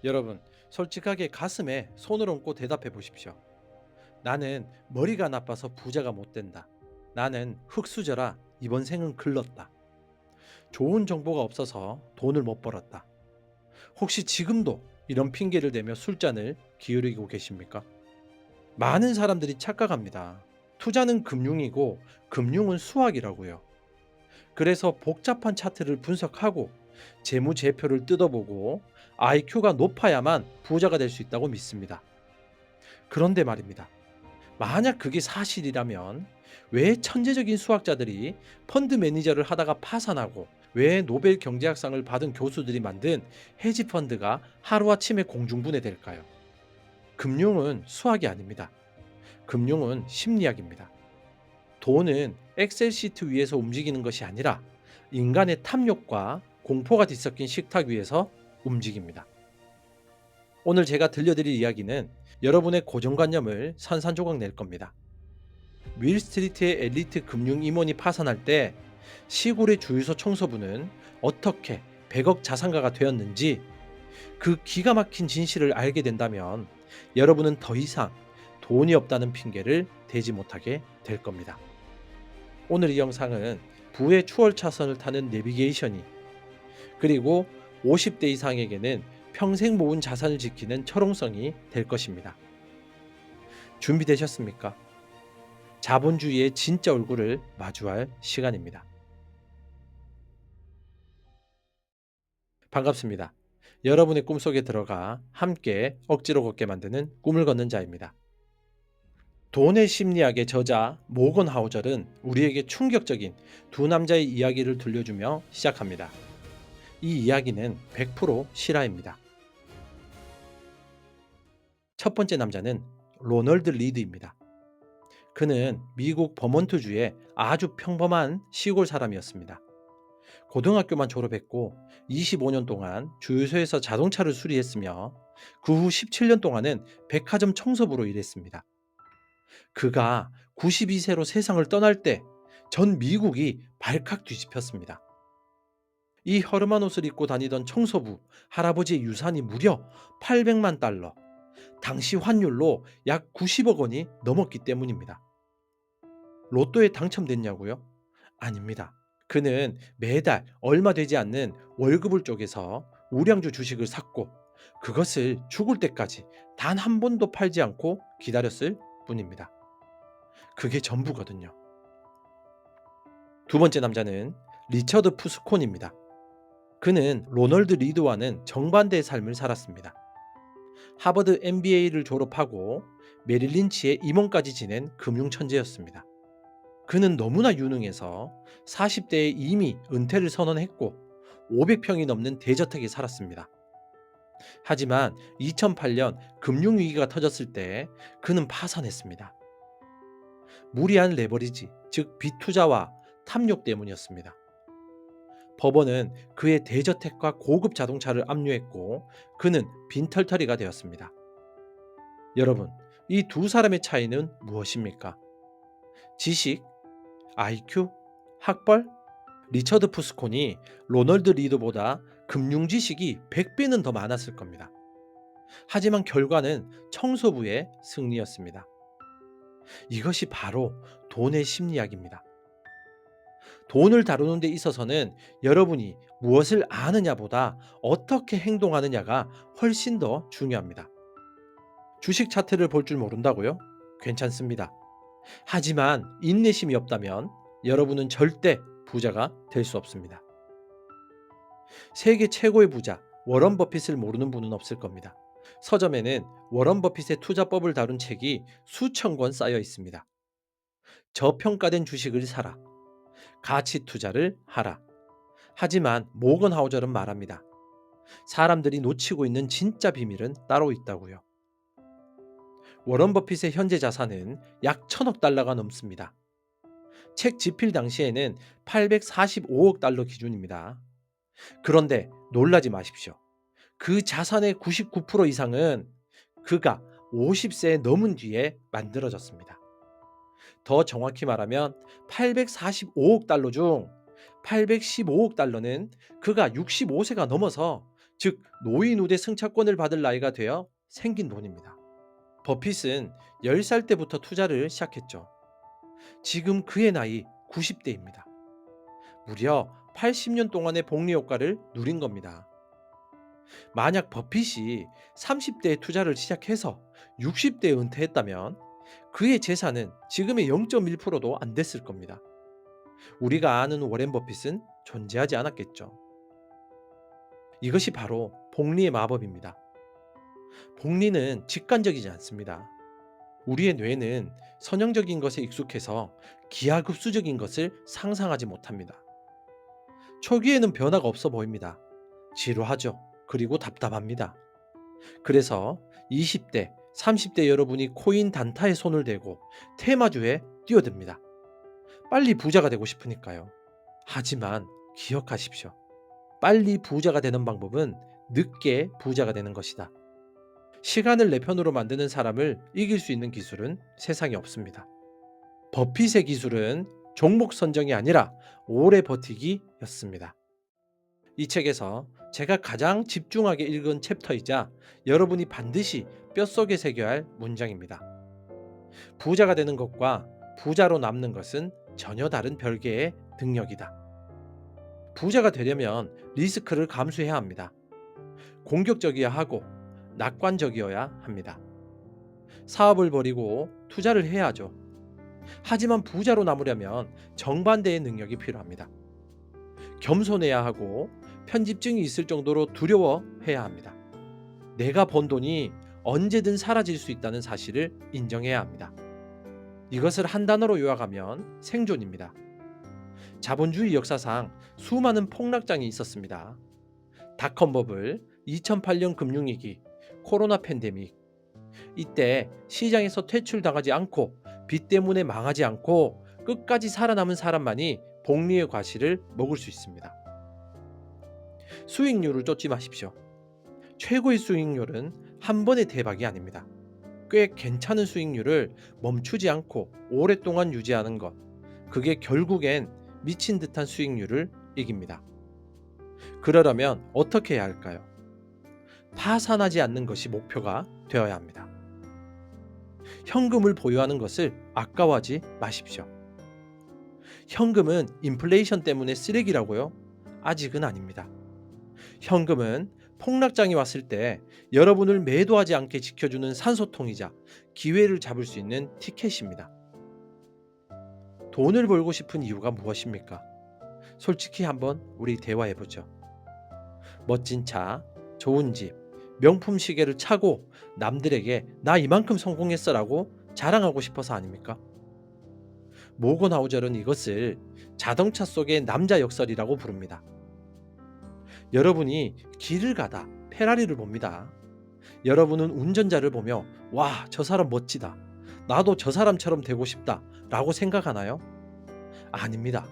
여러분, 솔직하게 가슴에 손을 얹고 대답해 보십시오. 나는 머리가 나빠서 부자가 못 된다. 나는 흙수저라 이번 생은 글렀다. 좋은 정보가 없어서 돈을 못 벌었다. 혹시 지금도 이런 핑계를 대며 술잔을 기울이고 계십니까? 많은 사람들이 착각합니다. 투자는 금융이고 금융은 수학이라고요. 그래서 복잡한 차트를 분석하고 재무제표를 뜯어보고 IQ가 높아야만 부자가 될 수 있다고 믿습니다. 그런데 말입니다. 만약 그게 사실이라면 왜 천재적인 수학자들이 펀드 매니저를 하다가 파산하고 왜 노벨 경제학상을 받은 교수들이 만든 헤지펀드가 하루아침에 공중분해될까요? 금융은 수학이 아닙니다. 금융은 심리학입니다. 돈은 엑셀 시트 위에서 움직이는 것이 아니라 인간의 탐욕과 공포가 뒤섞인 식탁 위에서 움직입니다. 오늘 제가 들려드릴 이야기는 여러분의 고정관념을 산산조각 낼 겁니다. 윌스트리트의 엘리트 금융 임원이 파산할 때 시골의 주유소 청소부는 어떻게 100억 자산가가 되었는지 그 기가 막힌 진실을 알게 된다면 여러분은 더 이상 돈이 없다는 핑계를 대지 못하게 될 겁니다. 오늘 이 영상은 부의 추월 차선을 타는 내비게이션이 그리고 50대 이상에게는 평생 모은 자산을 지키는 철옹성이 될 것입니다. 준비되셨습니까? 자본주의의 진짜 얼굴을 마주할 시간입니다. 반갑습니다. 여러분의 꿈속에 들어가 함께 억지로 걷게 만드는 꿈을 걷는 자입니다. 돈의 심리학의 저자 모건 하우절은 우리에게 충격적인 두 남자의 이야기를 들려주며 시작합니다. 이 이야기는 100% 실화입니다. 첫 번째 남자는 로널드 리드입니다. 그는 미국 버몬트주의 아주 평범한 시골 사람이었습니다. 고등학교만 졸업했고 25년 동안 주유소에서 자동차를 수리했으며 그 후 17년 동안은 백화점 청소부로 일했습니다. 그가 92세로 세상을 떠날 때 전 미국이 발칵 뒤집혔습니다. 이 허름한 옷을 입고 다니던 청소부 할아버지의 유산이 무려 800만 달러, 당시 환율로 약 90억 원이 넘었기 때문입니다. 로또에 당첨됐냐고요? 아닙니다. 그는 매달 얼마 되지 않는 월급을 쪼개서 우량주 주식을 샀고 그것을 죽을 때까지 단 한 번도 팔지 않고 기다렸을 뿐입니다. 그게 전부거든요. 두 번째 남자는 리처드 푸스콘입니다. 그는 로널드 리드와는 정반대의 삶을 살았습니다. 하버드 MBA를 졸업하고 메릴 린치의 임원까지 지낸 금융천재였습니다. 그는 너무나 유능해서 40대에 이미 은퇴를 선언했고 500평이 넘는 대저택에 살았습니다. 하지만 2008년 금융위기가 터졌을 때 그는 파산했습니다. 무리한 레버리지, 즉 빚투자와 탐욕 때문이었습니다. 법원은 그의 대저택과 고급 자동차를 압류했고 그는 빈털터리가 되었습니다. 여러분, 이 두 사람의 차이는 무엇입니까? 지식, IQ, 학벌? 리처드 푸스콘이 로널드 리드보다 금융 지식이 100배는 더 많았을 겁니다. 하지만 결과는 청소부의 승리였습니다. 이것이 바로 돈의 심리학입니다. 돈을 다루는 데 있어서는 여러분이 무엇을 아느냐보다 어떻게 행동하느냐가 훨씬 더 중요합니다. 주식 차트를 볼 줄 모른다고요? 괜찮습니다. 하지만 인내심이 없다면 여러분은 절대 부자가 될 수 없습니다. 세계 최고의 부자 워런 버핏을 모르는 분은 없을 겁니다. 서점에는 워런 버핏의 투자법을 다룬 책이 수천 권 쌓여 있습니다. 저평가된 주식을 사라. 가치 투자를 하라. 하지만 모건 하우절은 말합니다. 사람들이 놓치고 있는 진짜 비밀은 따로 있다고요. 워런 버핏의 현재 자산은 약 1000억 달러가 넘습니다. 책 집필 당시에는 845억 달러 기준입니다. 그런데 놀라지 마십시오. 그 자산의 99% 이상은 그가 50세에 넘은 뒤에 만들어졌습니다. 더 정확히 말하면 845억 달러 중 815억 달러는 그가 65세가 넘어서 즉 노인 우대 승차권을 받을 나이가 되어 생긴 돈입니다. 버핏은 10살 때부터 투자를 시작했죠. 지금 그의 나이 90대입니다. 무려 80년 동안의 복리 효과를 누린 겁니다. 만약 버핏이 30대에 투자를 시작해서 60대에 은퇴했다면 그의 재산은 지금의 0.1%도 안 됐을 겁니다. 우리가 아는 워렌 버핏은 존재하지 않았겠죠. 이것이 바로 복리의 마법입니다. 복리는 직관적이지 않습니다. 우리의 뇌는 선형적인 것에 익숙해서 기하급수적인 것을 상상하지 못합니다. 초기에는 변화가 없어 보입니다. 지루하죠. 그리고 답답합니다. 그래서 20대, 30대 여러분이 코인 단타에 손을 대고 테마주에 뛰어듭니다. 빨리 부자가 되고 싶으니까요. 하지만 기억하십시오. 빨리 부자가 되는 방법은 늦게 부자가 되는 것이다. 시간을 내 편으로 만드는 사람을 이길 수 있는 기술은 세상에 없습니다. 버핏의 기술은 종목 선정이 아니라 오래 버티기였습니다. 이 책에서 제가 가장 집중하게 읽은 챕터이자 여러분이 반드시 뼛속에 새겨야 할 문장입니다. 부자가 되는 것과 부자로 남는 것은 전혀 다른 별개의 능력이다. 부자가 되려면 리스크를 감수해야 합니다. 공격적이어야 하고 낙관적이어야 합니다. 사업을 벌이고 투자를 해야 하죠. 하지만 부자로 남으려면 정반대의 능력이 필요합니다. 겸손해야 하고 편집증이 있을 정도로 두려워해야 합니다. 내가 번 돈이 언제든 사라질 수 있다는 사실을 인정해야 합니다. 이것을 한 단어로 요약하면 생존입니다. 자본주의 역사상 수많은 폭락장이 있었습니다. 닷컴 버블, 2008년 금융위기, 코로나 팬데믹. 이때 시장에서 퇴출당하지 않고 빚 때문에 망하지 않고 끝까지 살아남은 사람만이 복리의 과실을 먹을 수 있습니다. 수익률을 쫓지 마십시오. 최고의 수익률은 한 번의 대박이 아닙니다. 꽤 괜찮은 수익률을 멈추지 않고 오랫동안 유지하는 것, 그게 결국엔 미친 듯한 수익률을 이깁니다. 그러려면 어떻게 해야 할까요? 파산하지 않는 것이 목표가 되어야 합니다. 현금을 보유하는 것을 아까워하지 마십시오. 현금은 인플레이션 때문에 쓰레기라고요? 아직은 아닙니다. 현금은 폭락장이 왔을 때 여러분을 매도하지 않게 지켜주는 산소통이자 기회를 잡을 수 있는 티켓입니다. 돈을 벌고 싶은 이유가 무엇입니까? 솔직히 한번 우리 대화해보죠. 멋진 차, 좋은 집, 명품 시계를 차고 남들에게 나 이만큼 성공했어 라고 자랑하고 싶어서 아닙니까? 모건 하우절은 이것을 자동차 속의 남자 역설이라고 부릅니다. 여러분이 길을 가다 페라리를 봅니다. 여러분은 운전자를 보며 와, 저 사람 멋지다. 나도 저 사람처럼 되고 싶다 라고 생각하나요? 아닙니다.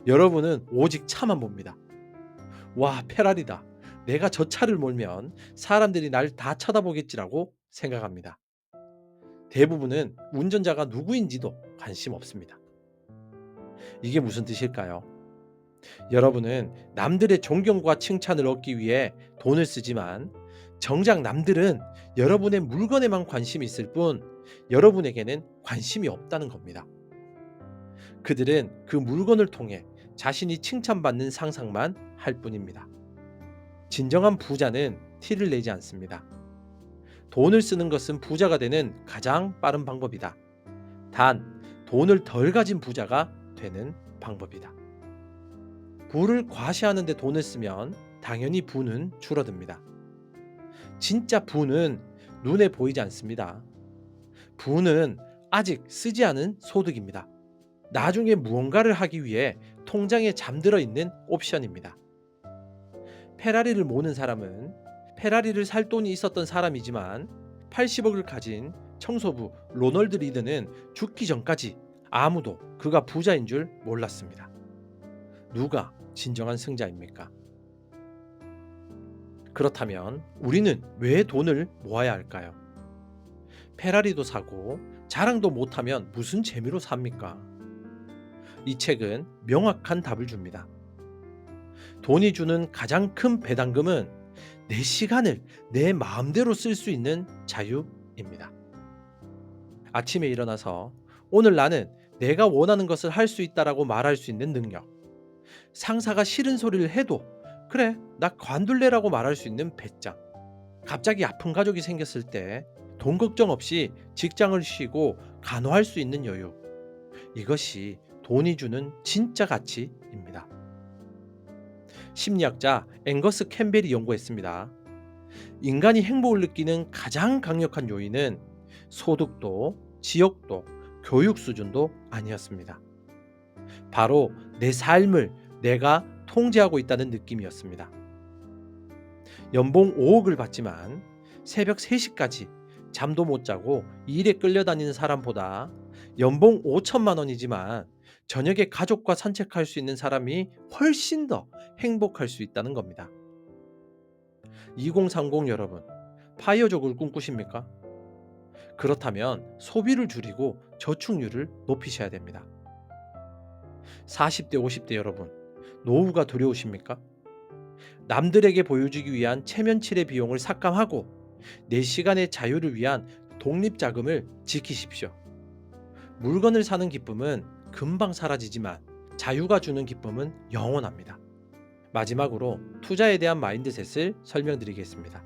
여러분은 오직 차만 봅니다. 와, 페라리다. 내가 저 차를 몰면 사람들이 날 다 쳐다보겠지라고 생각합니다. 대부분은 운전자가 누구인지도 관심 없습니다. 이게 무슨 뜻일까요? 여러분은 남들의 존경과 칭찬을 얻기 위해 돈을 쓰지만 정작 남들은 여러분의 물건에만 관심이 있을 뿐 여러분에게는 관심이 없다는 겁니다. 그들은 그 물건을 통해 자신이 칭찬받는 상상만 할 뿐입니다. 진정한 부자는 티를 내지 않습니다. 돈을 쓰는 것은 부자가 되는 가장 빠른 방법이다. 단, 돈을 덜 가진 부자가 되는 방법이다. 부를 과시하는 데 돈을 쓰면 당연히 부는 줄어듭니다. 진짜 부는 눈에 보이지 않습니다. 부는 아직 쓰지 않은 소득입니다. 나중에 무언가를 하기 위해 통장에 잠들어 있는 옵션입니다. 페라리를 모는 사람은 페라리를 살 돈이 있었던 사람이지만 80억을 가진 청소부 로널드 리드는 죽기 전까지 아무도 그가 부자인 줄 몰랐습니다. 누가 진정한 승자입니까? 그렇다면 우리는 왜 돈을 모아야 할까요? 페라리도 사고 자랑도 못하면 무슨 재미로 삽니까? 이 책은 명확한 답을 줍니다. 돈이 주는 가장 큰 배당금은 내 시간을 내 마음대로 쓸 수 있는 자유입니다. 아침에 일어나서 오늘 나는 내가 원하는 것을 할 수 있다라고 말할 수 있는 능력. 상사가 싫은 소리를 해도 그래, 나 관둘래라고 말할 수 있는 배짱. 갑자기 아픈 가족이 생겼을 때 돈 걱정 없이 직장을 쉬고 간호할 수 있는 여유. 이것이 돈이 주는 진짜 가치입니다. 심리학자 앵거스 캠벨이 연구했습니다. 인간이 행복을 느끼는 가장 강력한 요인은 소득도, 지역도, 교육 수준도 아니었습니다. 바로 내 삶을 내가 통제하고 있다는 느낌이었습니다. 연봉 5억을 받지만 새벽 3시까지 잠도 못 자고 일에 끌려다니는 사람보다 연봉 5천만 원이지만 저녁에 가족과 산책할 수 있는 사람이 훨씬 더 행복할 수 있다는 겁니다. 2030 여러분, 파이어족을 꿈꾸십니까? 그렇다면 소비를 줄이고 저축률을 높이셔야 됩니다. 40대, 50대 여러분, 노후가 두려우십니까? 남들에게 보여주기 위한 체면칠의 비용을 삭감하고 내 시간의 자유를 위한 독립자금을 지키십시오. 물건을 사는 기쁨은 금방 사라지지만 자유가 주는 기쁨은 영원합니다. 마지막으로 투자에 대한 마인드셋을 설명드리겠습니다.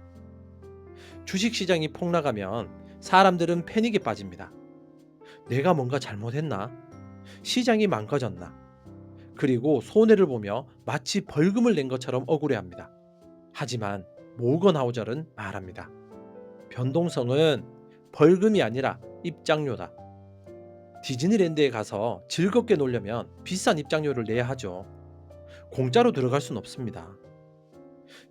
주식시장이 폭락하면 사람들은 패닉에 빠집니다. 내가 뭔가 잘못했나? 시장이 망가졌나? 그리고 손해를 보며 마치 벌금을 낸 것처럼 억울해합니다. 하지만 모건 하우절은 말합니다. 변동성은 벌금이 아니라 입장료다. 디즈니랜드에 가서 즐겁게 놀려면 비싼 입장료를 내야 하죠. 공짜로 들어갈 순 없습니다.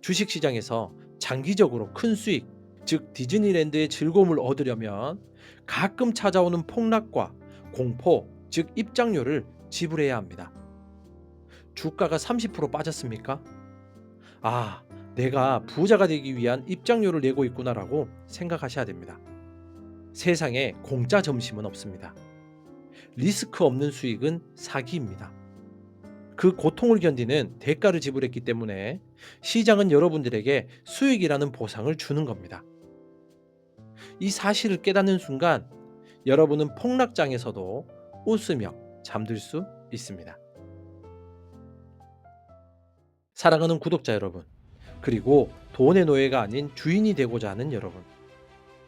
주식시장에서 장기적으로 큰 수익, 즉 디즈니랜드의 즐거움을 얻으려면 가끔 찾아오는 폭락과 공포, 즉 입장료를 지불해야 합니다. 주가가 30% 빠졌습니까? 아, 내가 부자가 되기 위한 입장료를 내고 있구나라고 생각하셔야 됩니다. 세상에 공짜 점심은 없습니다. 리스크 없는 수익은 사기입니다. 그 고통을 견디는 대가를 지불했기 때문에 시장은 여러분들에게 수익이라는 보상을 주는 겁니다. 이 사실을 깨닫는 순간 여러분은 폭락장에서도 웃으며 잠들 수 있습니다. 사랑하는 구독자 여러분, 그리고 돈의 노예가 아닌 주인이 되고자 하는 여러분,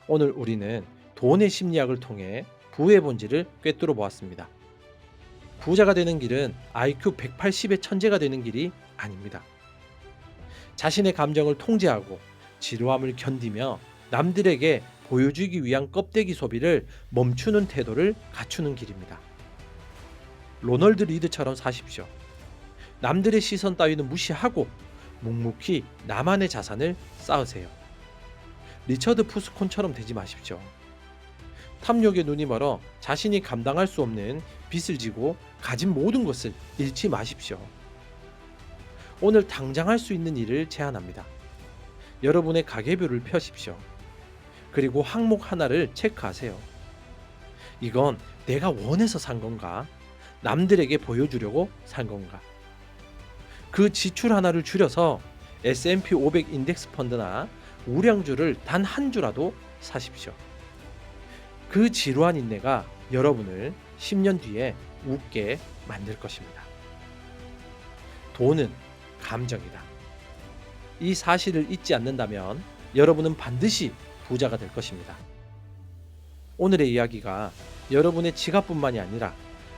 오늘 우리는 돈의 심리학을 통해 부의 본질을 꿰뚫어 보았습니다. 부자가 되는 길은 IQ 180의 천재가 되는 길이 아닙니다. 자신의 감정을 통제하고 지루함을 견디며 남들에게 보여주기 위한 껍데기 소비를 멈추는 태도를 갖추는 길입니다. 로널드 리드처럼 사십시오. 남들의 시선 따위는 무시하고 묵묵히 나만의 자산을 쌓으세요. 리처드 푸스콘처럼 되지 마십시오. 탐욕에 눈이 멀어 자신이 감당할 수 없는 빚을 지고 가진 모든 것을 잃지 마십시오. 오늘 당장 할 수 있는 일을 제안합니다. 여러분의 가계표를 펴십시오. 그리고 항목 하나를 체크하세요. 이건 내가 원해서 산 건가? 남들에게 보여주려고 산 건가? 그 지출 하나를 줄여서 S&P 500 인덱스 펀드나 우량주를 단 한 주라도 사십시오. 그 지루한 인내가 여러분을 10년 뒤에 웃게 만들 것입니다. 돈은 감정이다. 이 사실을 잊지 않는다면 여러분은 반드시 부자가 될 것입니다. 오늘의 이야기가 여러분의 지갑뿐만이 아니라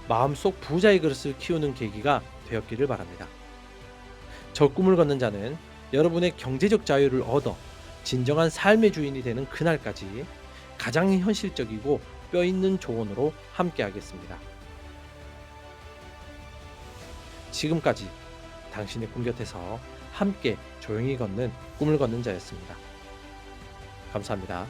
마음속 부자의 그릇을 키우는 계기가 되었기를 바랍니다. 저 꿈을 걷는 자는 여러분의 경제적 자유를 얻어 진정한 삶의 주인이 되는 그날까지 가장 현실적이고 뼈있는 조언으로 함께하겠습니다. 지금까지 당신의 꿈 곁에서 함께 조용히 걷는 꿈을 걷는 자였습니다. 감사합니다.